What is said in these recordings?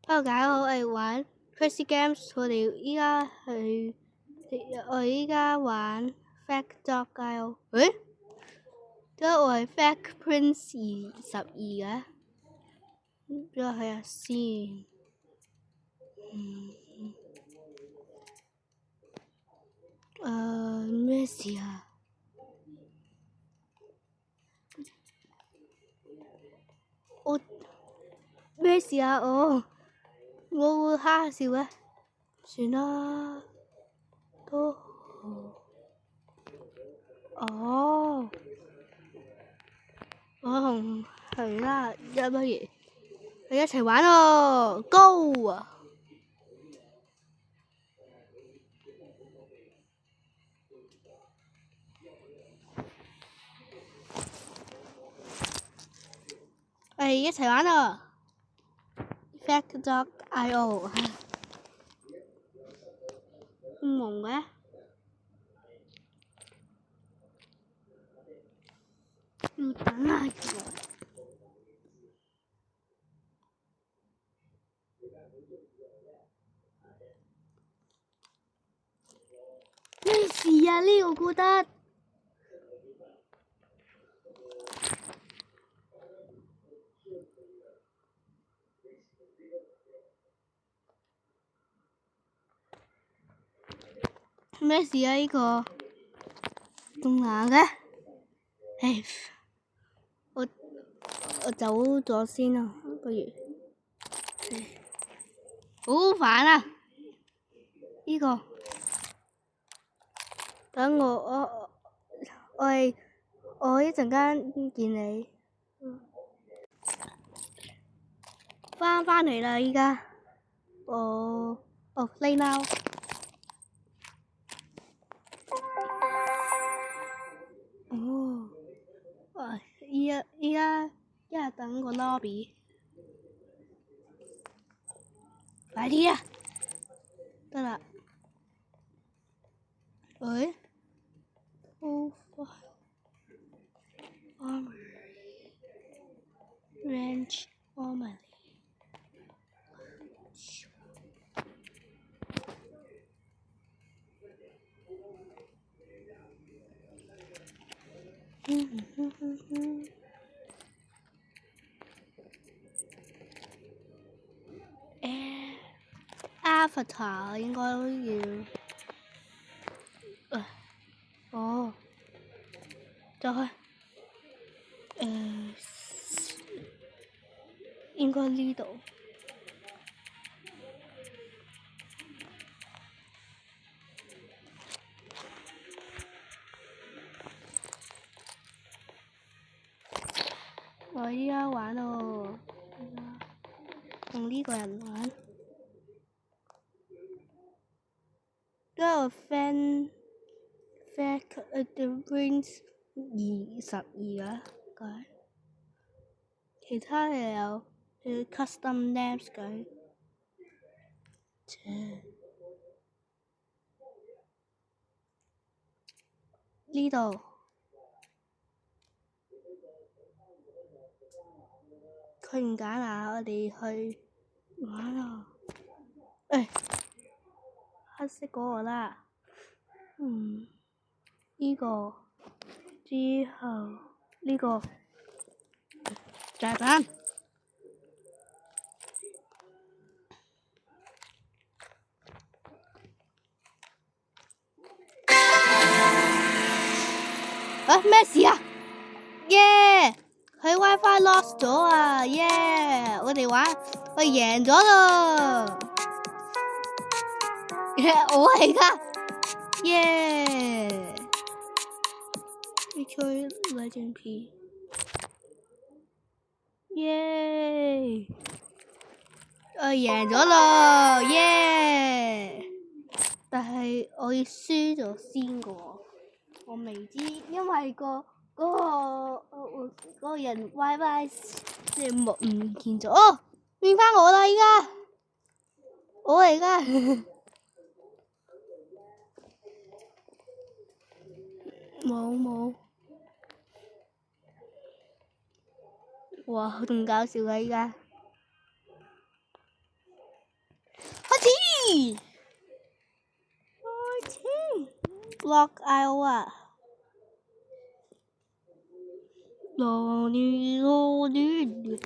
大家好，我哋玩 Crazy Games，我哋依家玩 Fact Dog Isle。點解我係 Fact Prince 22嘅？俾我睇下先。咩事啊？咩事啊？我會哈笑嘅，算啦，都好。哦，我同佢啦，不如你一齊玩咯 ，Go 啊！我哋一齊玩咯 ，Fact Dog IO。唔蒙嘅，要等下佢。咩事啊？呢個覺得咩事啊？呢個咁難嘅，唉，我走咗先啦，不如，好煩啊！呢個等我一陣間見你，返嚟啦！依家play now。依家等個 lobby， 快啲啊！得啦，喂，Range Armory。Avatar 應該要，就係應該呢度。我依家玩咯，同呢個人玩。個 Fact Prince 22啊，其他嘅有 Custom Names 嘅。呢度佢唔揀啊，我哋去玩啊！黑色嗰個啦，呢個之後呢個炸彈。咩事啊？耶！佢 WiFi lost 咗啊！耶！我哋贏咗咯！我嚟㗎！耶！你吹 Legend P。耶！我贏咗咯！耶！但係我要輸咗先㗎喎，我未知，因為嗰個人 WiFi 即係唔見咗。哦，變返我啦！依家我嚟㗎。冇，哇，咁搞笑㗎依家。Lock out 啊！羅尼羅尼，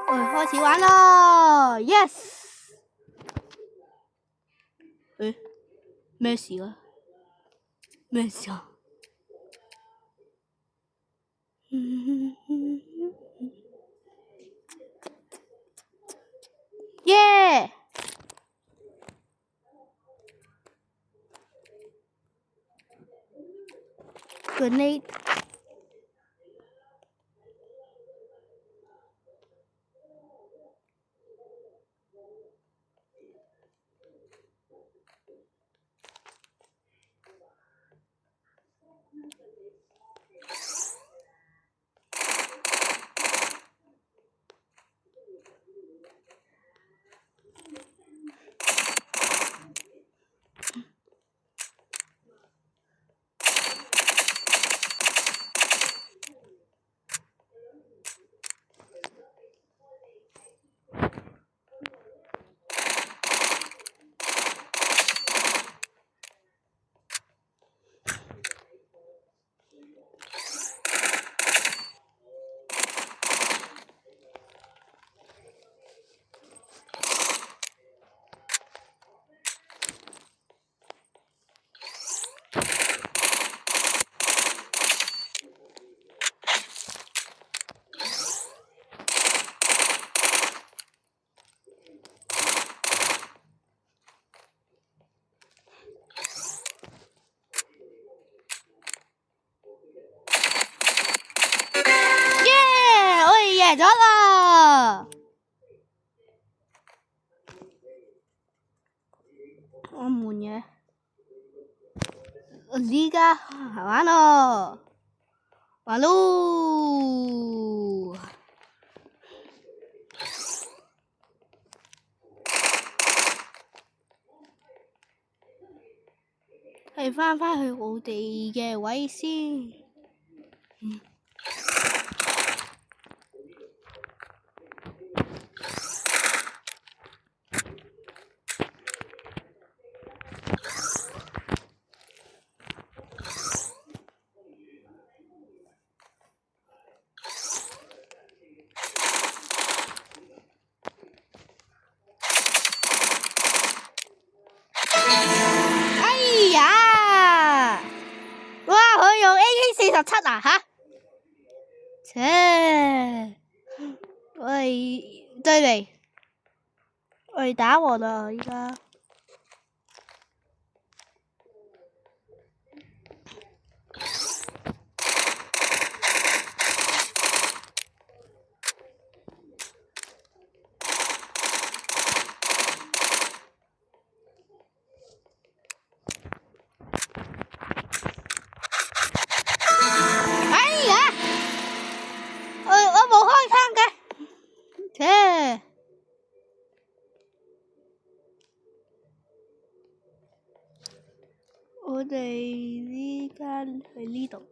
我哋開始玩咯 ！Yes！ 誒，咩事啊？咩事啊？耶！Grenade！贏咗啦！我悶嘅，我而家玩咯，玩咯！係返去我哋嘅位先。AK47啊吓！切！我哋對嚟，我哋打和啦依家。我哋呢間喺呢度。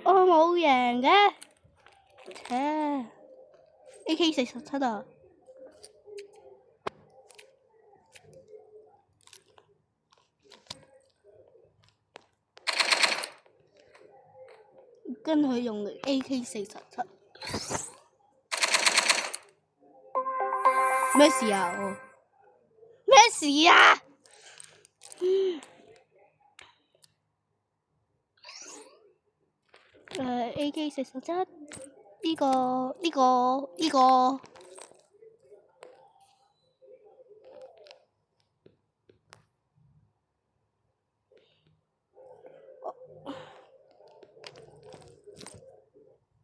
我冇贏嘅，AK47啊！跟佢用 AK47，咩事啊？咩事啊？AK47呢個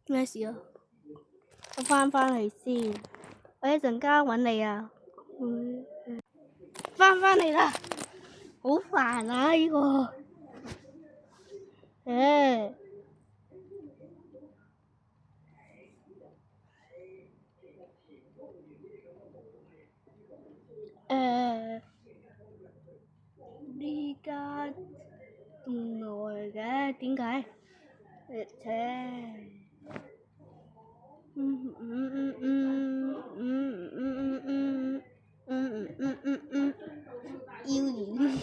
咩事啊？我返嚟先。我一陣間揾你啊。返嚟啦，好煩啊呢個。呢家咁耐嘅，點解？要臉。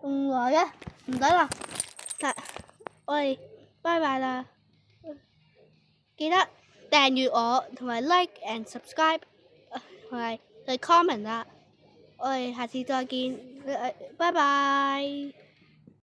咁耐嘅，唔使啦，我哋拜拜啦，記得訂閱我同埋 like and subscribe，同埋去 comment 啦，我哋下次再見，拜拜。